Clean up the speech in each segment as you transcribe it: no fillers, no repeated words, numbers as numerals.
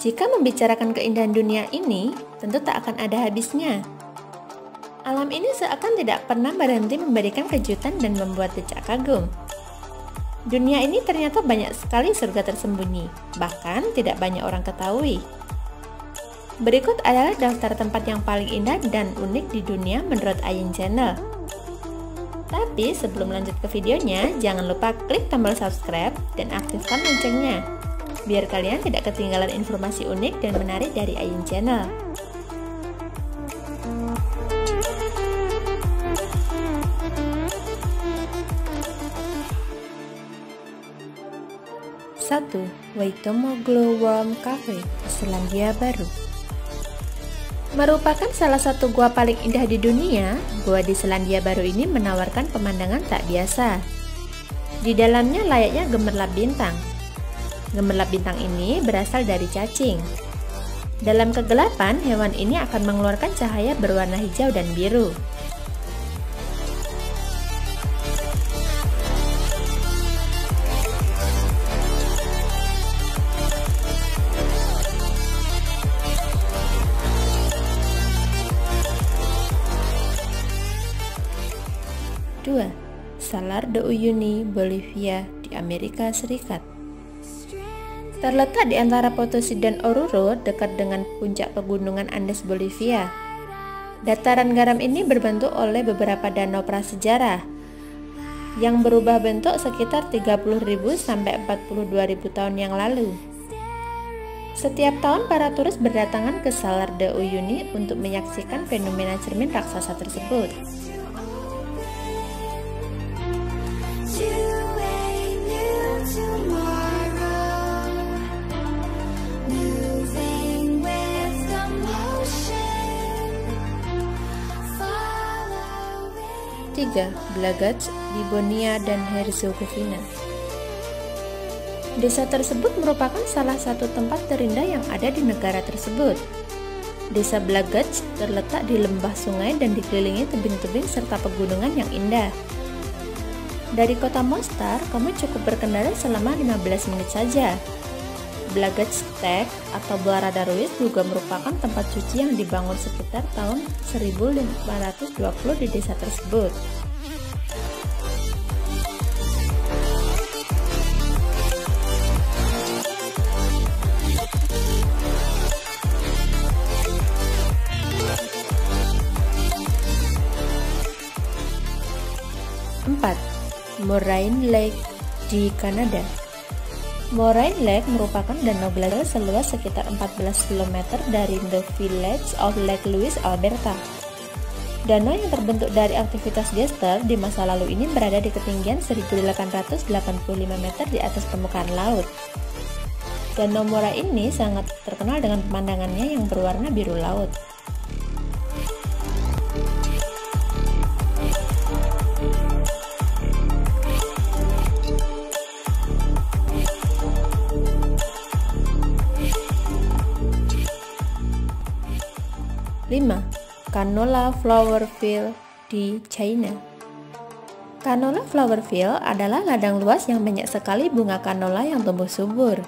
Jika membicarakan keindahan dunia ini, tentu tak akan ada habisnya. Alam ini seakan tidak pernah berhenti memberikan kejutan dan membuat decak kagum. Dunia ini ternyata banyak sekali surga tersembunyi, bahkan tidak banyak orang ketahui. Berikut adalah daftar tempat yang paling indah dan unik di dunia menurut Ayin Channel. Tapi sebelum lanjut ke videonya, jangan lupa klik tombol subscribe dan aktifkan loncengnya, biar kalian tidak ketinggalan informasi unik dan menarik dari Ayin Channel. Satu, Waitomo Glowworm Cafe, Selandia Baru. Merupakan salah satu gua paling indah di dunia, gua di Selandia Baru ini menawarkan pemandangan tak biasa. Di dalamnya layaknya gemerlap bintang. Gemerlap bintang ini berasal dari cacing. Dalam kegelapan, hewan ini akan mengeluarkan cahaya berwarna hijau dan biru. Dua, Salar de Uyuni, Bolivia di Amerika Serikat. Terletak di antara Potosi dan Oruro, dekat dengan puncak pegunungan Andes Bolivia. Dataran garam ini berbentuk oleh beberapa danau prasejarah yang berubah bentuk sekitar 30.000 sampai 42.000 tahun yang lalu. Setiap tahun para turis berdatangan ke Salar de Uyuni untuk menyaksikan fenomena cermin raksasa tersebut. Tiga, Blagac di Bosnia dan Herzegovina. Desa tersebut merupakan salah satu tempat terindah yang ada di negara tersebut. Desa Blagac terletak di lembah sungai dan dikelilingi tebing-tebing serta pegunungan yang indah. Dari kota Mostar, kamu cukup berkendara selama 15 menit saja. Blagac Tech atau Barada Ruiz juga merupakan tempat suci yang dibangun sekitar tahun 1520 di desa tersebut. Empat, Moraine Lake di Kanada. Moraine Lake merupakan danau glacier seluas sekitar 14 km dari the village of Lake Louise, Alberta. Danau yang terbentuk dari aktivitas glacier di masa lalu ini berada di ketinggian 1885 meter di atas permukaan laut. Danau Moraine ini sangat terkenal dengan pemandangannya yang berwarna biru laut. Lima, Canola Flower Field di China. Canola Flower Field adalah ladang luas yang banyak sekali bunga canola yang tumbuh subur.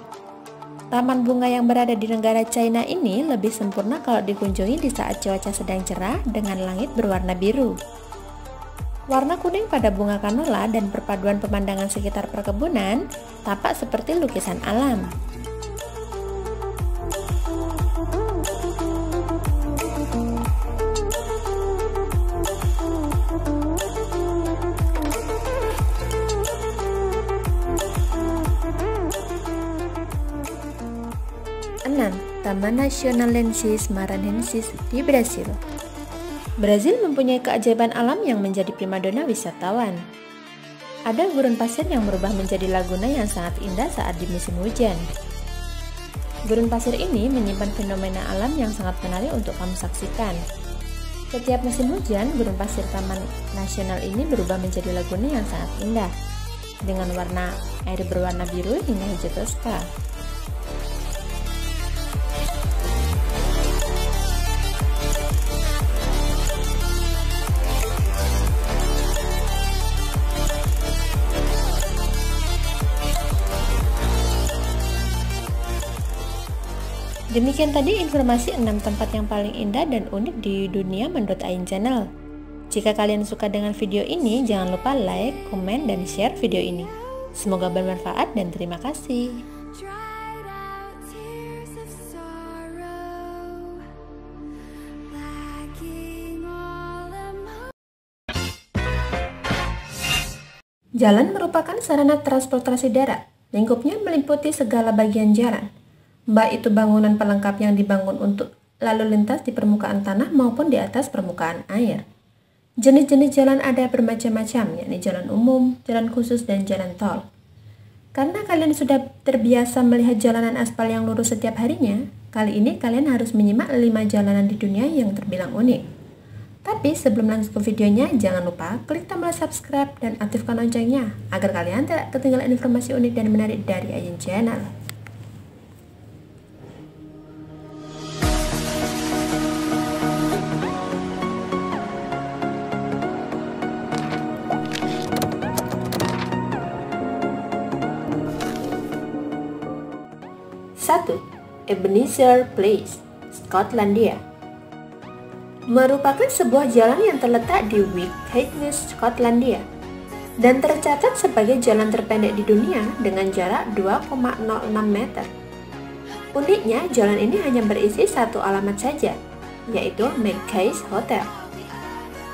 Taman bunga yang berada di negara China ini lebih sempurna kalau dikunjungi di saat cuaca sedang cerah dengan langit berwarna biru. Warna kuning pada bunga canola dan perpaduan pemandangan sekitar perkebunan tampak seperti lukisan alam. Taman Nasional Lençóis Maranhenses di Brasil. Brazil mempunyai keajaiban alam yang menjadi primadona wisatawan. Ada gurun pasir yang berubah menjadi laguna yang sangat indah saat di musim hujan. Gurun pasir ini menyimpan fenomena alam yang sangat menarik untuk kamu saksikan. Setiap musim hujan, gurun pasir Taman Nasional ini berubah menjadi laguna yang sangat indah, dengan warna air berwarna biru hingga hijau toska. 2. Demikian tadi informasi 6 tempat yang paling indah dan unik di dunia menurut Ain Channel. Jika kalian suka dengan video ini, jangan lupa like, komen, dan share video ini. Semoga bermanfaat dan terima kasih. Jalan merupakan sarana transportasi darat. Lingkupnya meliputi segala bagian jalan, baik itu bangunan pelengkap yang dibangun untuk lalu lintas di permukaan tanah maupun di atas permukaan air. Jenis-jenis jalan ada bermacam-macam, yakni jalan umum, jalan khusus, dan jalan tol. Karena kalian sudah terbiasa melihat jalanan aspal yang lurus setiap harinya, kali ini kalian harus menyimak 5 jalanan di dunia yang terbilang unik. Tapi sebelum lanjut ke videonya, jangan lupa klik tombol subscribe dan aktifkan loncengnya agar kalian tidak ketinggalan informasi unik dan menarik dari Ain Channel. Satu, Ebenezer Place, Skotlandia. Merupakan sebuah jalan yang terletak di Caithness, Skotlandia, dan tercatat sebagai jalan terpendek di dunia dengan jarak 2,06 meter. Uniknya, jalan ini hanya berisi satu alamat saja, yaitu Mackay's Hotel.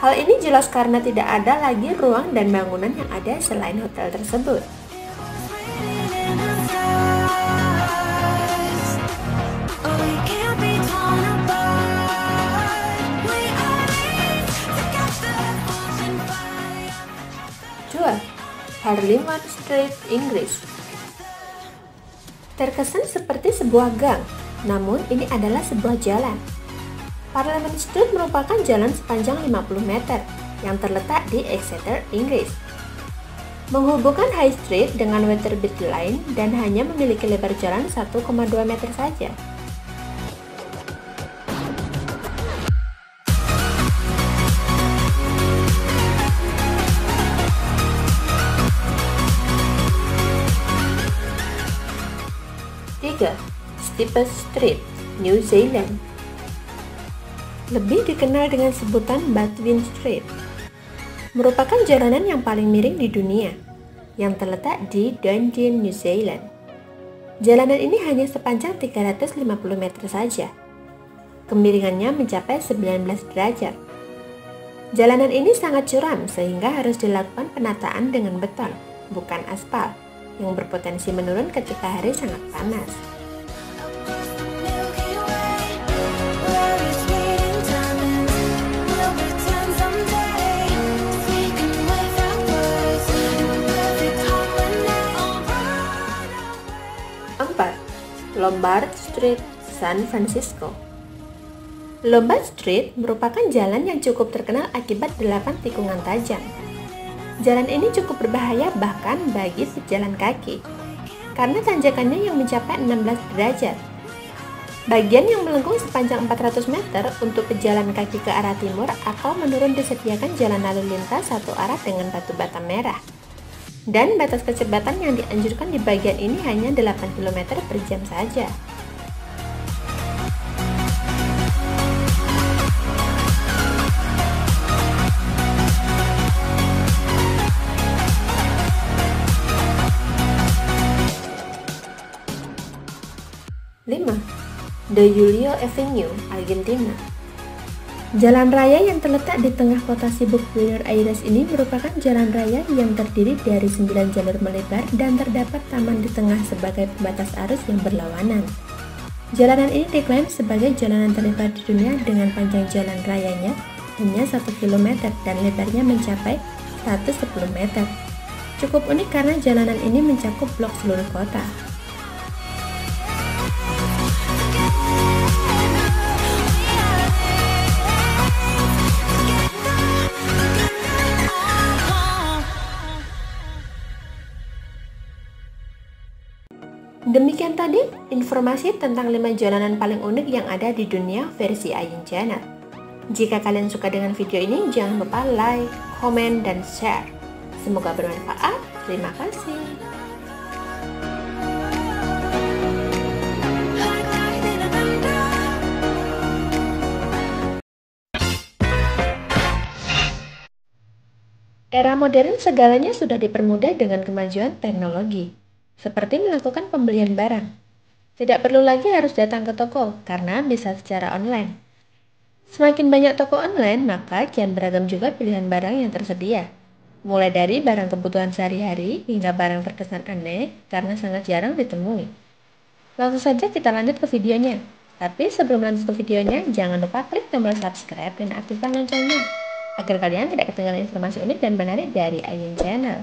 Hal ini jelas karena tidak ada lagi ruang dan bangunan yang ada selain hotel tersebut. Parliament Street, Inggris. Terkesan seperti sebuah gang, namun ini adalah sebuah jalan. Parliament Street merupakan jalan sepanjang 50 meter yang terletak di Exeter, Inggris. Menghubungkan High Street dengan Waterbury Line dan hanya memiliki lebar jalan 1,2 meter saja. Steepest Street, New Zealand. Lebih dikenal dengan sebutan Baldwin Street, merupakan jalanan yang paling miring di dunia, yang terletak di Dundee, New Zealand. Jalanan ini hanya sepanjang 350 meter saja. Kemiringannya mencapai 19 derajat. Jalanan ini sangat curam sehingga harus dilakukan penataan dengan beton, bukan aspal, yang berpotensi menurun ketika hari sangat panas. Lombard Street, San Francisco. Lombard Street merupakan jalan yang cukup terkenal akibat 8 tikungan tajam. Jalan ini cukup berbahaya bahkan bagi pejalan kaki, karena tanjakannya yang mencapai 16 derajat. Bagian yang melengkung sepanjang 400 meter untuk pejalan kaki ke arah timur atau menurun disediakan jalan lalu lintas satu arah dengan batu bata merah. Dan batas kecepatan yang dianjurkan di bagian ini hanya 8 km per jam saja. The Julio Avenue, Argentina. Jalan raya yang terletak di tengah kota sibuk Buenos Aires ini merupakan jalan raya yang terdiri dari 9 jalur melebar dan terdapat taman di tengah sebagai pembatas arus yang berlawanan. Jalanan ini diklaim sebagai jalanan terlebar di dunia dengan panjang jalan rayanya hanya 1 km dan lebarnya mencapai 110 meter. Cukup unik karena jalanan ini mencakup blok seluruh kota. Demikian tadi informasi tentang 5 jalanan paling unik yang ada di dunia versi Ain Channel. Jika kalian suka dengan video ini, jangan lupa like, komen, dan share. Semoga bermanfaat. Terima kasih. Era modern segalanya sudah dipermudah dengan kemajuan teknologi, seperti melakukan pembelian barang. Tidak perlu lagi harus datang ke toko, karena bisa secara online. Semakin banyak toko online, maka kian beragam juga pilihan barang yang tersedia. Mulai dari barang kebutuhan sehari-hari hingga barang terkesan aneh karena sangat jarang ditemui. Langsung saja kita lanjut ke videonya. Tapi sebelum lanjut ke videonya, jangan lupa klik tombol subscribe dan aktifkan loncengnya agar kalian tidak ketinggalan informasi unik dan menarik dari Ayun Channel.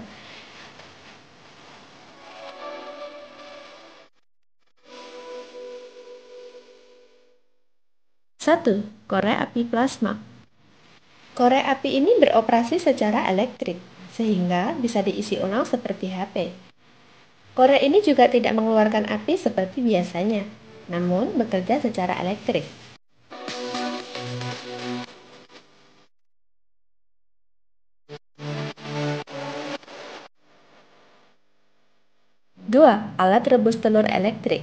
1. Korek api plasma. Korek api ini beroperasi secara elektrik, sehingga bisa diisi ulang seperti HP. Korek ini juga tidak mengeluarkan api seperti biasanya, namun bekerja secara elektrik. 2. Alat rebus telur elektrik.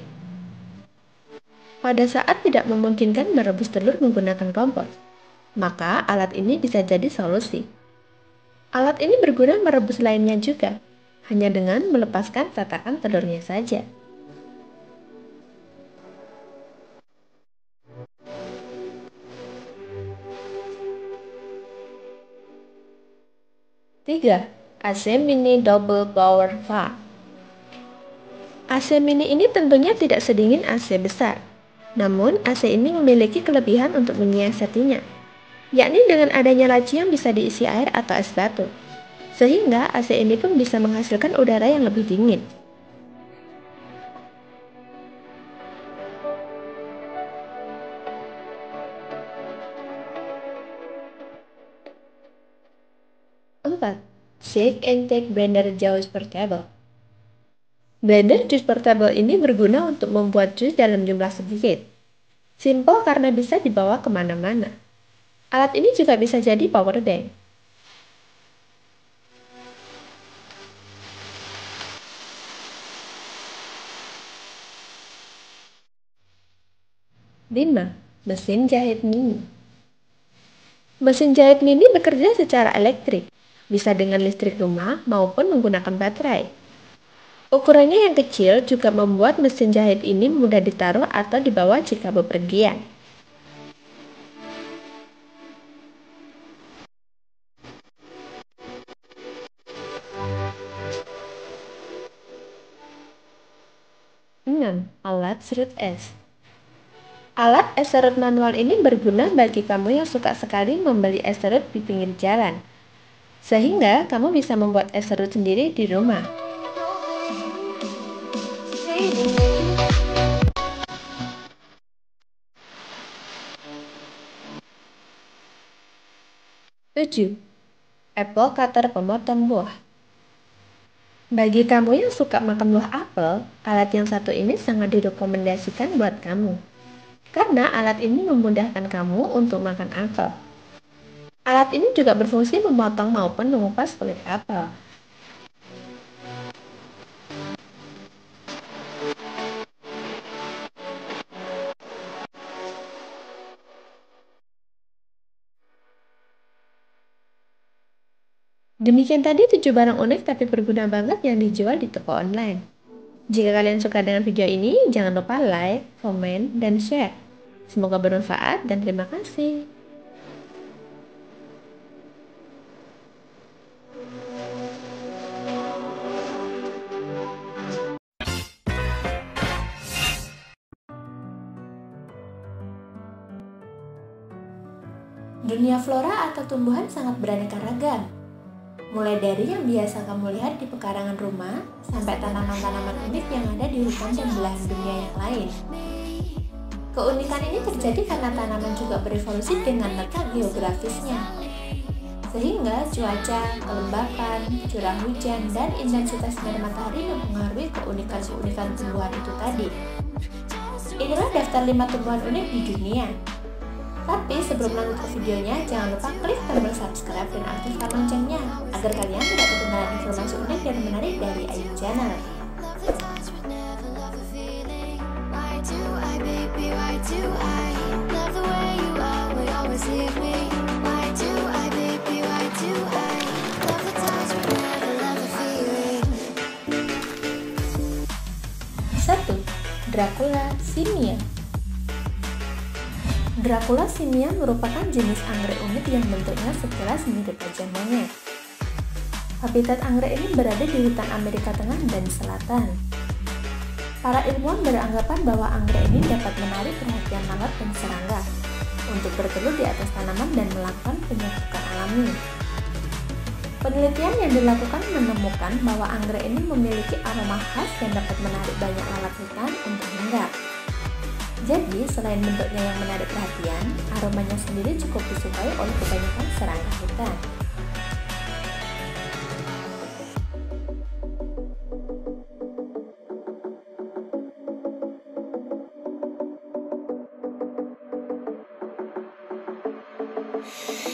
Pada saat tidak memungkinkan merebus telur menggunakan kompor, maka alat ini bisa jadi solusi. Alat ini berguna merebus lainnya juga, hanya dengan melepaskan tatakan telurnya saja. 3. AC Mini Double Power Fan. AC mini ini tentunya tidak sedingin AC besar. Namun, AC ini memiliki kelebihan untuk menyiasatinya, yakni dengan adanya laci yang bisa diisi air atau es batu. Sehingga AC ini pun bisa menghasilkan udara yang lebih dingin. 4. Shake and Take Blender Juice Portable. Blender jus portable ini berguna untuk membuat jus dalam jumlah sedikit. Simple karena bisa dibawa kemana-mana. Alat ini juga bisa jadi power bank. 5. Mesin jahit mini. Mesin jahit mini bekerja secara elektrik, bisa dengan listrik rumah maupun menggunakan baterai. Ukurannya yang kecil juga membuat mesin jahit ini mudah ditaruh atau dibawa jika bepergian. 6. Alat serut es. Alat es serut manual ini berguna bagi kamu yang suka sekali membeli es serut di pinggir jalan, sehingga kamu bisa membuat es serut sendiri di rumah. 7. Apple cutter pemotong buah. Bagi kamu yang suka makan buah apel, alat yang satu ini sangat direkomendasikan buat kamu. Karena alat ini memudahkan kamu untuk makan apel. Alat ini juga berfungsi memotong maupun mengupas kulit apel. 'Demikian tadi 7 barang unik tapi berguna banget yang dijual di toko online. Jika kalian suka dengan video ini, jangan lupa like, komen, dan share. Semoga bermanfaat dan terima kasih. Dunia flora atau tumbuhan sangat beraneka ragam. Mulai dari yang biasa kamu lihat di pekarangan rumah, sampai tanaman-tanaman unik yang ada di hutan dan belahan dunia yang lain. Keunikan ini terjadi karena tanaman juga berevolusi dengan letak geografisnya. Sehingga cuaca, kelembapan, curah hujan, dan intensitas sinar matahari mempengaruhi keunikan-keunikan tumbuhan itu tadi. Inilah daftar 5 tumbuhan unik di dunia. Tapi sebelum lanjut ke videonya, jangan lupa klik tombol subscribe dan aktifkan loncengnya agar kalian tidak ketinggalan informasi unik dan menarik dari Ayun Channel. Love the Dracula simia. Dracula simia merupakan jenis anggrek unik yang bentuknya sekilas mirip wajah monyet. Habitat anggrek ini berada di hutan Amerika Tengah dan Selatan. Para ilmuwan beranggapan bahwa anggrek ini dapat menarik perhatian lalat dan serangga untuk bertelur di atas tanaman dan melakukan penyerbukan alami. Penelitian yang dilakukan menemukan bahwa anggrek ini memiliki aroma khas yang dapat menarik banyak lalat hutan untuk hinggap. Jadi, selain bentuknya yang menarik perhatian, aromanya sendiri cukup disukai oleh kebanyakan serangga hutan.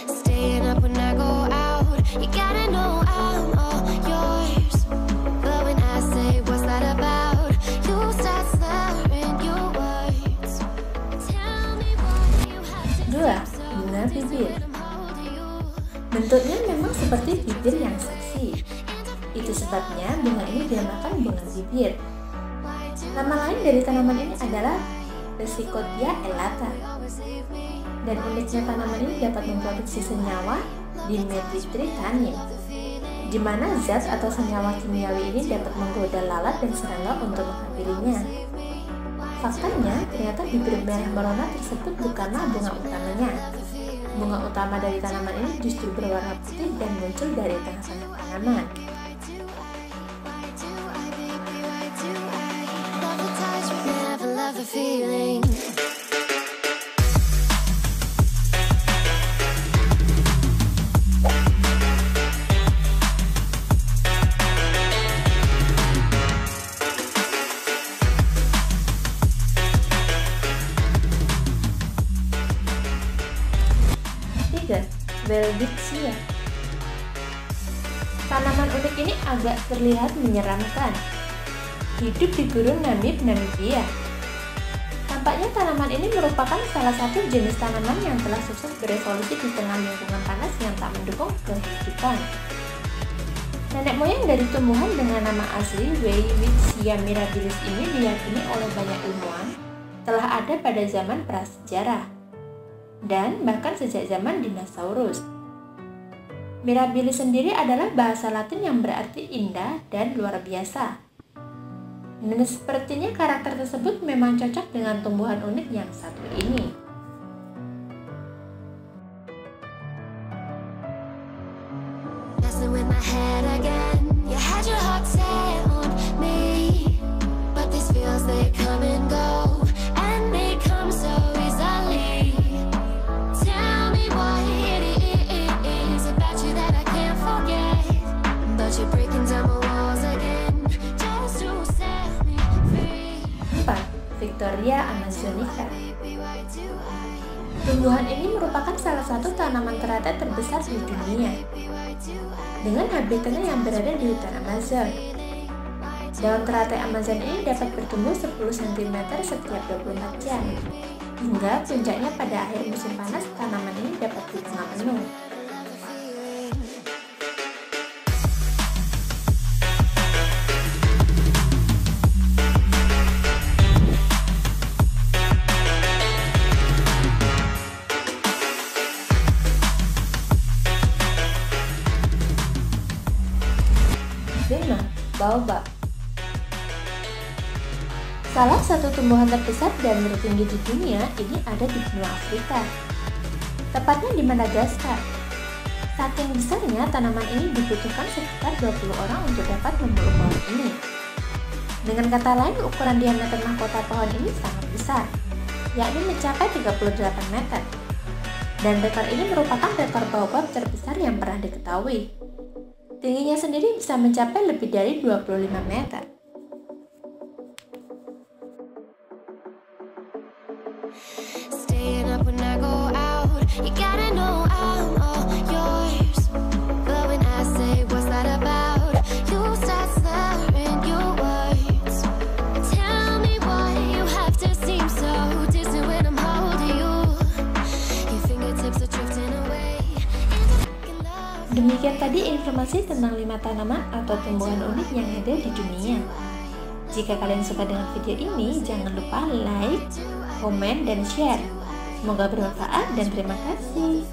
Staying up when I go out, you gotta know I'm all yours. But when I say what's that about, you start slurring your words. Tell me why you have to 2. Bunga bibir. Bentuknya memang seperti bibir yang seksi. Itu sebabnya bunga ini dinamakan bunga bibir. Nama lain dari tanaman ini adalah Leucicotia elata. Dan uniknya tanaman ini dapat memproduksi senyawa dimethyltryptamin, di mana zat atau senyawa kimiawi ini dapat menggoda lalat dan serangga untuk menghampirinya. Faktanya, ternyata bibir merah merona tersebut bukanlah bunga utamanya. Bunga utama dari tanaman ini justru berwarna putih dan muncul dari tengah-tengah tanaman. love the feeling. 3. Welwitschia. Tanaman unik ini agak terlihat menyeramkan. Hidup di gurun Namibia. Tampaknya tanaman ini merupakan salah satu jenis tanaman yang telah sukses berevolusi di tengah lingkungan panas yang tak mendukung kehidupan. Nenek moyang dari tumbuhan dengan nama asli Welwitschia mirabilis ini diyakini oleh banyak ilmuwan telah ada pada zaman prasejarah dan bahkan sejak zaman dinosaurus. Mirabilis sendiri adalah bahasa Latin yang berarti indah dan luar biasa. Dan sepertinya karakter tersebut memang cocok dengan tumbuhan unik yang satu ini. Victoria amazonica. Tumbuhan ini merupakan salah satu tanaman teratai terbesar di dunia, dengan habitatnya yang berada di hutan Amazon. Daun teratai Amazon ini dapat bertumbuh 10 cm setiap 24 jam, hingga puncaknya pada akhir musim panas tanaman ini dapat dibunga penuh. 5. Baobab. Salah satu tumbuhan terbesar dan tertinggi di dunia ini ada di benua Afrika, tepatnya di Madagaskar. Saking besarnya, tanaman ini dibutuhkan sekitar 20 orang untuk dapat memburu pohon ini. Dengan kata lain, ukuran diameter mahkota pohon ini sangat besar, yakni mencapai 38 meter. Dan rekor ini merupakan rekor baobab terbesar yang pernah diketahui. Tingginya sendiri bisa mencapai lebih dari 25 meter. Demikian tadi informasi tentang 5 tanaman atau tumbuhan unik yang ada di dunia. Jika kalian suka dengan video ini, jangan lupa like, komen, dan share. Semoga bermanfaat dan terima kasih.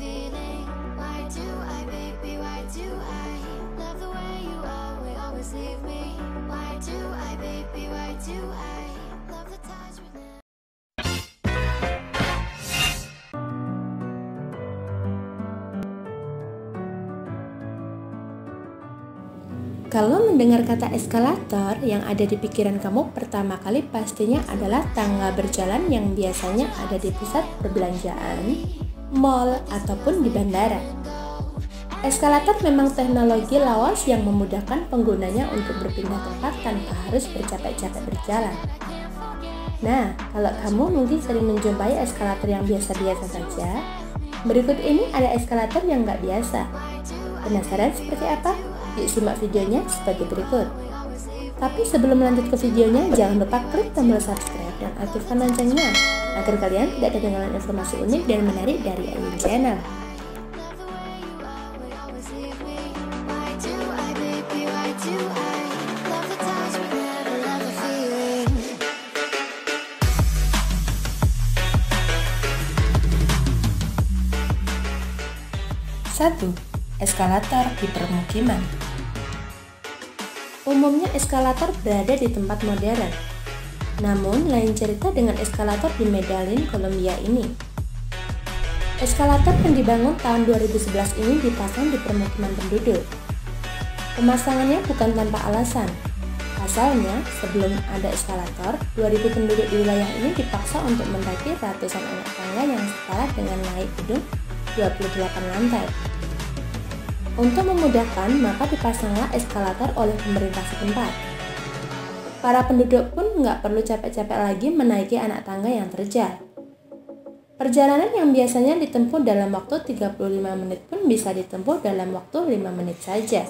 Kalau mendengar kata eskalator, yang ada di pikiran kamu pertama kali pastinya adalah tangga berjalan yang biasanya ada di pusat perbelanjaan, mall, ataupun di bandara. Eskalator memang teknologi lawas yang memudahkan penggunanya untuk berpindah tempat tanpa harus bercapek-capek berjalan. Nah, kalau kamu mungkin sering menjumpai eskalator yang biasa-biasa saja, berikut ini ada eskalator yang nggak biasa. Penasaran seperti apa? Yuk simak videonya sebagai berikut. Tapi sebelum lanjut ke videonya, jangan lupa klik tombol subscribe dan aktifkan loncengnya agar kalian tidak ketinggalan informasi unik dan menarik dari Ayun Channel. Satu, eskalator di permukiman. Umumnya eskalator berada di tempat modern. Namun, lain cerita dengan eskalator di Medellin, Kolombia ini. Eskalator yang dibangun tahun 2011 ini dipasang di permukiman penduduk. Pemasangannya bukan tanpa alasan. Pasalnya, sebelum ada eskalator, 2000 penduduk di wilayah ini dipaksa untuk mendaki ratusan anak tangga yang setara dengan naik gedung 28 lantai. Untuk memudahkan, maka dipasanglah eskalator oleh pemerintah setempat. Para penduduk pun nggak perlu capek-capek lagi menaiki anak tangga yang terjal. Perjalanan yang biasanya ditempuh dalam waktu 35 menit pun bisa ditempuh dalam waktu 5 menit saja.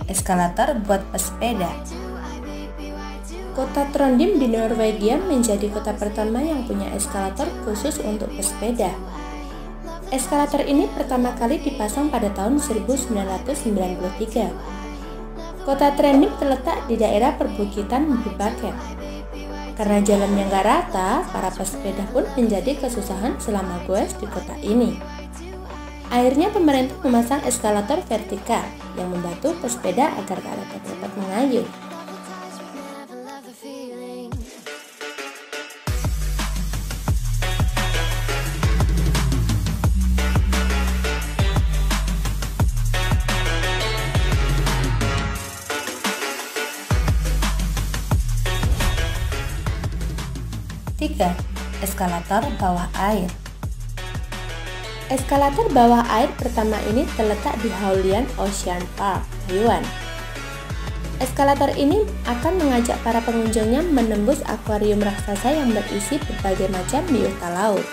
Eskalator buat pesepeda. Kota Trondheim di Norwegia menjadi kota pertama yang punya eskalator khusus untuk pesepeda. Eskalator ini pertama kali dipasang pada tahun 1993. Kota Trondheim terletak di daerah perbukitan Bubaken. Karena jalannya nggak rata, para pesepeda pun menjadi kesusahan selama goes di kota ini. Akhirnya pemerintah memasang eskalator vertikal yang membantu pesepeda agar dapat mengayuh. Tiga, eskalator bawah air. Eskalator bawah air pertama ini terletak di Holian Ocean Park, Taiwan. Eskalator ini akan mengajak para pengunjungnya menembus akuarium raksasa yang berisi berbagai macam biota laut.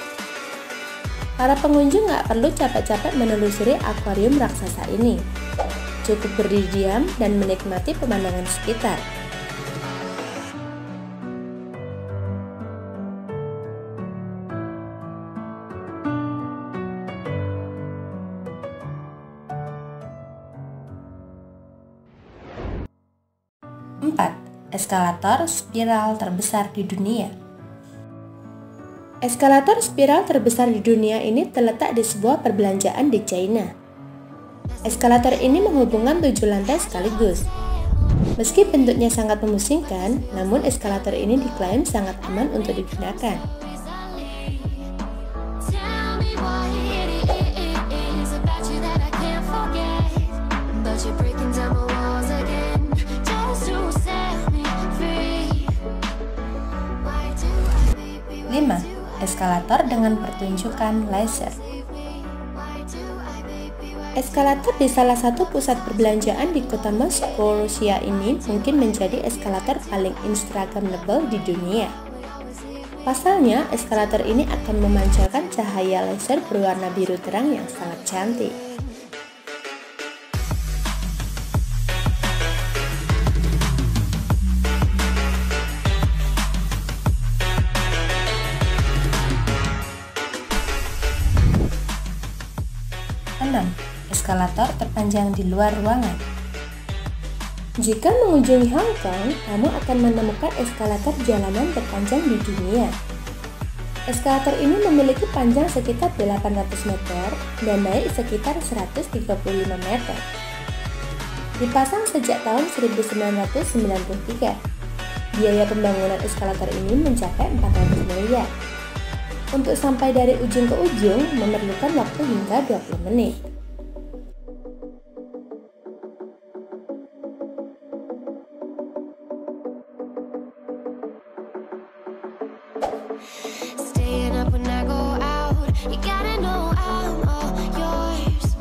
Para pengunjung nggak perlu capek-capek menelusuri akuarium raksasa ini. Cukup berdiri diam dan menikmati pemandangan sekitar. Eskalator spiral terbesar di dunia. Eskalator spiral terbesar di dunia ini terletak di sebuah perbelanjaan di China. Eskalator ini menghubungkan 7 lantai sekaligus. Meski bentuknya sangat memusingkan, namun eskalator ini diklaim sangat aman untuk digunakan. Eskalator dengan pertunjukan laser. Eskalator di salah satu pusat perbelanjaan di kota Moskow, Rusia ini mungkin menjadi eskalator paling instagramable di dunia. Pasalnya, eskalator ini akan memancarkan cahaya laser berwarna biru terang yang sangat cantik. eskalator terpanjang di luar ruangan. Jika mengunjungi Hong Kong, kamu akan menemukan eskalator jalanan terpanjang di dunia. Eskalator ini memiliki panjang sekitar 800 meter dan naik sekitar 135 meter. Dipasang sejak tahun 1993. Biaya pembangunan eskalator ini mencapai 400 miliar. Untuk sampai dari ujung ke ujung memerlukan waktu hingga 20 menit. Staying up when I go out, you gotta know I'm all yours.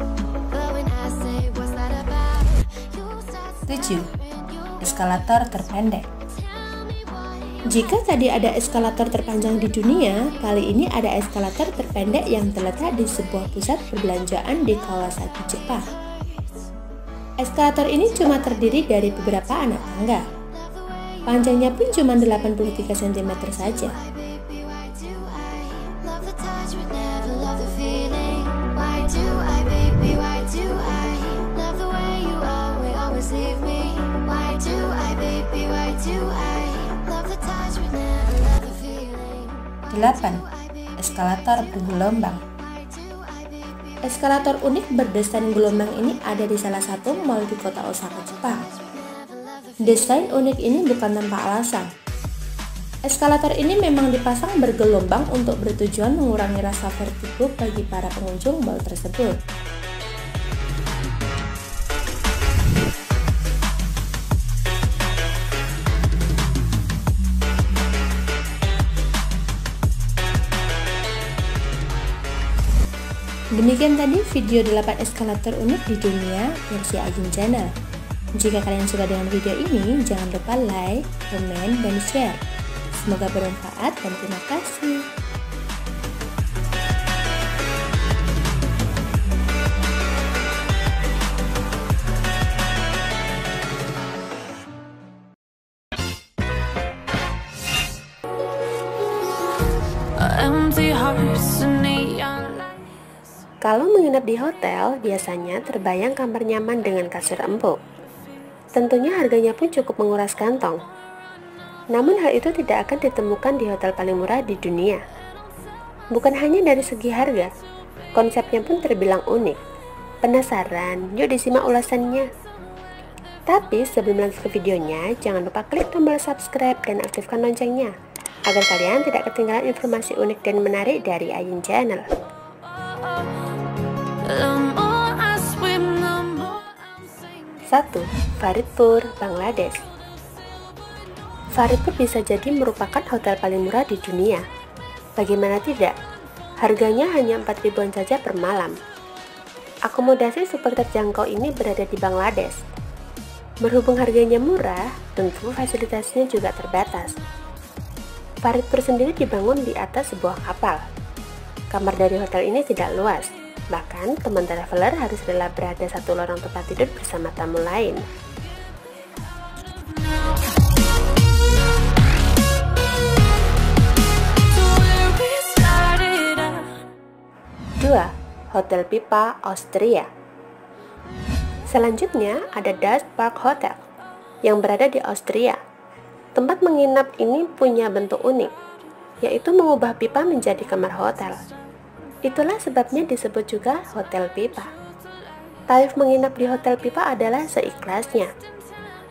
But when I say what's that about, you start 7. Eskalator terpendek. tell me why. Jika tadi ada eskalator terpanjang di dunia, kali ini ada eskalator terpendek yang terletak di sebuah pusat perbelanjaan di Kawasaki, Jepang. Eskalator ini cuma terdiri dari beberapa anak tangga. Panjangnya pun cuma 83 cm saja. Baby, why do I love the touch but never love the feeling? Why do I, baby, why do I love the way you always leave me? Why do I, baby, why do I love the touch but never love the feeling? 8. Eskalator bergelombang. Eskalator unik berdesain gelombang ini ada di salah satu mall di kota Osaka, Jepang. Desain unik ini bukan tanpa alasan. Eskalator ini memang dipasang bergelombang untuk bertujuan mengurangi rasa vertigo bagi para pengunjung mall tersebut. Demikian tadi video 8 eskalator unik di dunia versi Ayun Channel. Jika kalian suka dengan video ini, jangan lupa like, komen, dan share. Semoga bermanfaat dan terima kasih. Empty hearts and neon lights. Kalau menginap di hotel, biasanya terbayang kamar nyaman dengan kasur empuk. Tentunya harganya pun cukup menguras kantong. Namun hal itu tidak akan ditemukan di hotel paling murah di dunia. Bukan hanya dari segi harga, konsepnya pun terbilang unik. Penasaran? Yuk disimak ulasannya. Tapi sebelum lanjut ke videonya, jangan lupa klik tombol subscribe dan aktifkan loncengnya, agar kalian tidak ketinggalan informasi unik dan menarik dari Ayun Channel. The more I swim, the more I'm sinking. 1. Faridpur, Bangladesh. Faridpur bisa jadi merupakan hotel paling murah di dunia. Bagaimana tidak? Harganya hanya 4.000-an saja per malam. Akomodasi super terjangkau ini berada di Bangladesh. Berhubung harganya murah, tentu fasilitasnya juga terbatas. Faridpur sendiri dibangun di atas sebuah kapal. Kamar dari hotel ini tidak luas. Bahkan, teman traveler harus rela berada satu lorong tempat tidur bersama tamu lain. 2. Hotel Pipa, Austria. Selanjutnya ada Dust Park Hotel yang berada di Austria. Tempat menginap ini punya bentuk unik, yaitu mengubah pipa menjadi kamar hotel. Itulah sebabnya disebut juga Hotel Pipa. Tarif menginap di Hotel Pipa adalah seikhlasnya.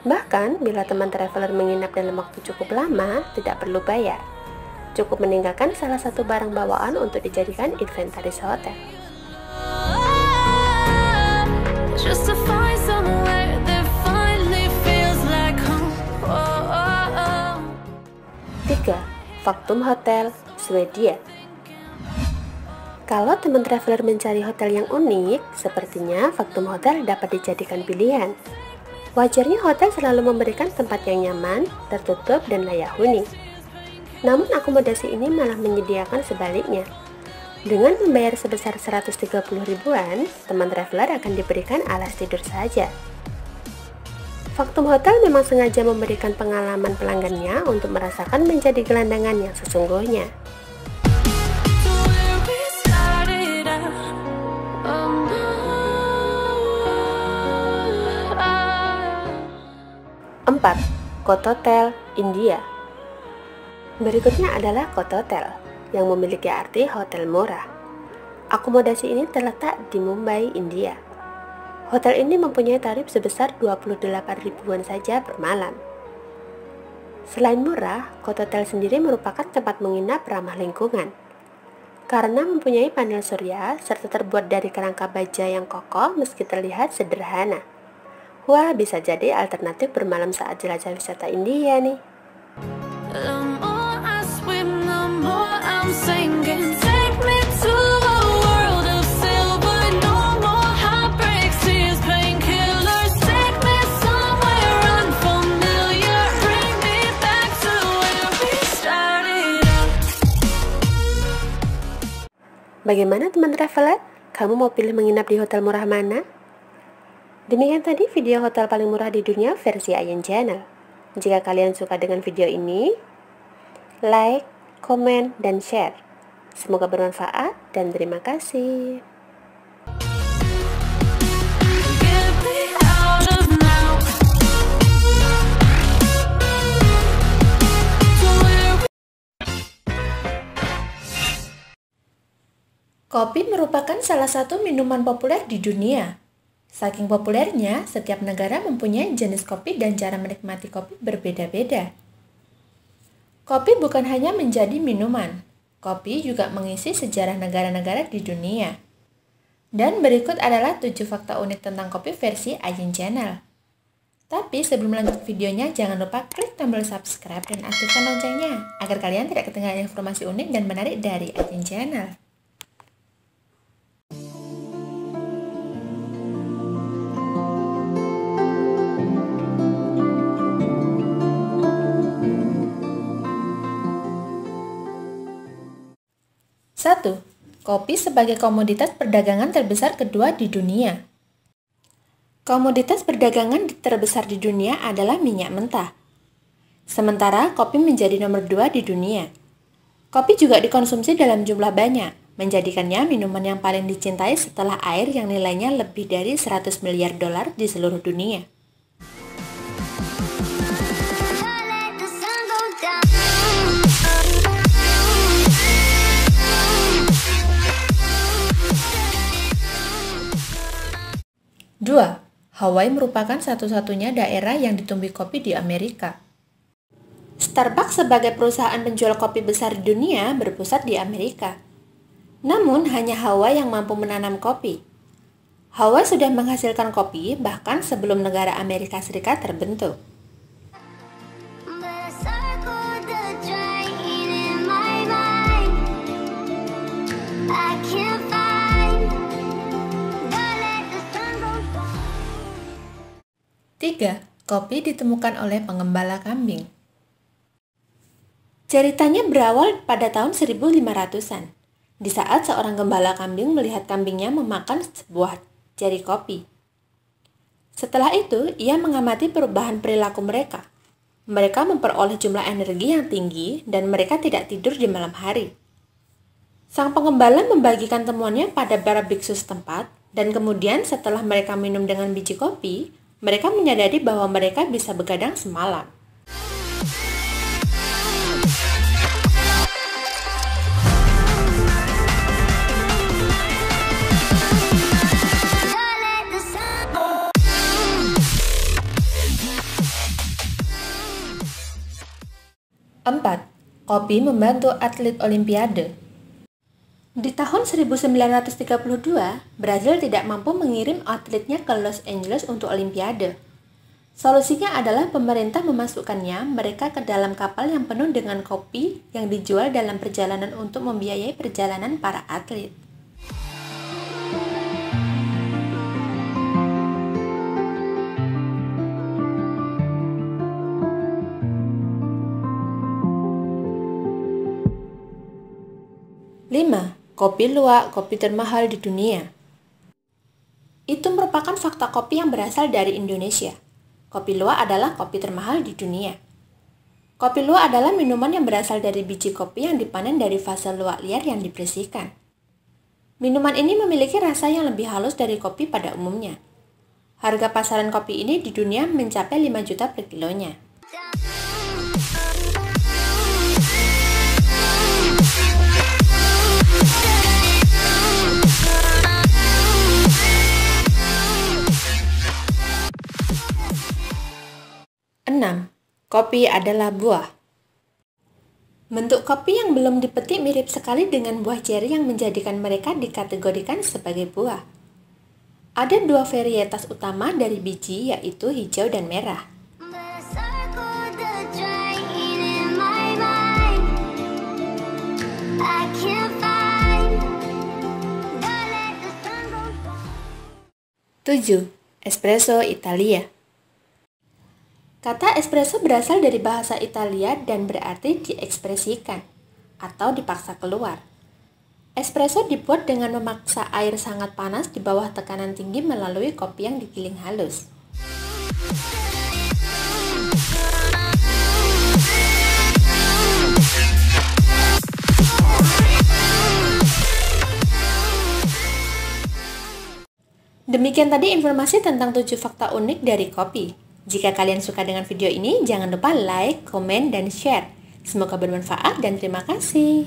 Bahkan, bila teman traveler menginap dalam waktu cukup lama, tidak perlu bayar. Cukup meninggalkan salah satu barang bawaan untuk dijadikan inventaris hotel. Just to find somewhere that finally feels like home. 3. Factum Hotel, Swedia. Kalau teman traveler mencari hotel yang unik, sepertinya Factum Hotel dapat dijadikan pilihan. Wajarnya hotel selalu memberikan tempat yang nyaman, tertutup, dan layak huni. Namun akomodasi ini malah menyediakan sebaliknya. Dengan membayar sebesar 130 ribuan, teman traveler akan diberikan alas tidur saja. Factum Hotel memang sengaja memberikan pengalaman pelanggannya untuk merasakan menjadi gelandangan yang sesungguhnya. 4. Kototel, India. Berikutnya adalah Kototel, yang memiliki arti hotel murah. Akomodasi ini terletak di Mumbai, India. Hotel ini mempunyai tarif sebesar 28 ribuan saja per malam. Selain murah, Kototel sendiri merupakan tempat menginap ramah lingkungan. Karena mempunyai panel surya serta terbuat dari kerangka baja yang kokoh meski terlihat sederhana. Wah, bisa jadi alternatif bermalam saat jelajah wisata India nih. The more I swim, the more I'm sinking. Take me to a world of silver. No more heartbreaks, tears, painkillers. Take me somewhere unfamiliar. Bring me back to where we started out. Bagaimana teman traveler? Kamu mau pilih menginap di hotel murah mana? Demikian tadi video hotel paling murah di dunia versi Ayan Channel. Jika kalian suka dengan video ini, like, komen, dan share. Semoga bermanfaat dan terima kasih. Get me out of now. To where Kopi merupakan salah satu minuman populer di dunia. Saking populernya, setiap negara mempunyai jenis kopi dan cara menikmati kopi berbeda-beda. Kopi bukan hanya menjadi minuman, kopi juga mengisi sejarah negara-negara di dunia. Dan berikut adalah 7 fakta unik tentang kopi versi Ayan Channel. Tapi sebelum lanjut videonya, jangan lupa klik tombol subscribe dan aktifkan loncengnya, agar kalian tidak ketinggalan informasi unik dan menarik dari Ayan Channel. Satu, kopi sebagai komoditas perdagangan terbesar kedua di dunia. Komoditas perdagangan terbesar di dunia adalah minyak mentah. Sementara kopi menjadi nomor 2 di dunia. Kopi juga dikonsumsi dalam jumlah banyak, menjadikannya minuman yang paling dicintai setelah air yang nilainya lebih dari 100 miliar dolar di seluruh dunia. let the sun go down. 2. Hawaii merupakan satu-satunya daerah yang ditumbuhi kopi di Amerika. Starbucks sebagai perusahaan penjual kopi besar di dunia berpusat di Amerika. Namun, hanya Hawaii yang mampu menanam kopi. Hawaii sudah menghasilkan kopi bahkan sebelum negara Amerika Serikat terbentuk. But I circled the drain in my mind. I can't find. Don't let the sun go down. 3. Kopi ditemukan oleh pengembala kambing. Ceritanya berawal pada tahun 1500-an, di saat seorang gembala kambing melihat kambingnya memakan sebuah ceri kopi. Setelah itu, ia mengamati perubahan perilaku mereka. Mereka memperoleh jumlah energi yang tinggi dan mereka tidak tidur di malam hari. Sang pengembala membagikan temuannya pada para biksu setempat, dan kemudian setelah mereka minum dengan biji kopi, mereka menyadari bahwa mereka bisa begadang semalam. Don't let the sun go. 4. Kopi membantu atlet Olimpiade. Di tahun 1932, Brazil tidak mampu mengirim atletnya ke Los Angeles untuk Olimpiade. Solusinya adalah pemerintah memasukkannya mereka ke dalam kapal yang penuh dengan kopi yang dijual dalam perjalanan untuk membiayai perjalanan para atlet. Lima, kopi luwak, kopi termahal di dunia. Itu merupakan fakta kopi yang berasal dari Indonesia. Kopi luwak adalah kopi termahal di dunia. Kopi luwak adalah minuman yang berasal dari biji kopi yang dipanen dari fase luwak liar yang dibersihkan. Minuman ini memiliki rasa yang lebih halus dari kopi pada umumnya. Harga pasaran kopi ini di dunia mencapai 5 juta per kilonya. Kopi adalah buah. Bentuk kopi yang belum dipetik mirip sekali dengan buah ceri yang menjadikan mereka dikategorikan sebagai buah. Ada dua varietas utama dari biji, yaitu hijau dan merah. Tujuh, espresso Italia. Kata espresso berasal dari bahasa Italia dan berarti diekspresikan atau dipaksa keluar. Espresso dibuat dengan memaksa air sangat panas di bawah tekanan tinggi melalui kopi yang digiling halus. Demikian tadi informasi tentang 7 fakta unik dari kopi. Jika kalian suka dengan video ini, jangan lupa like, komen, dan share. Semoga bermanfaat dan terima kasih.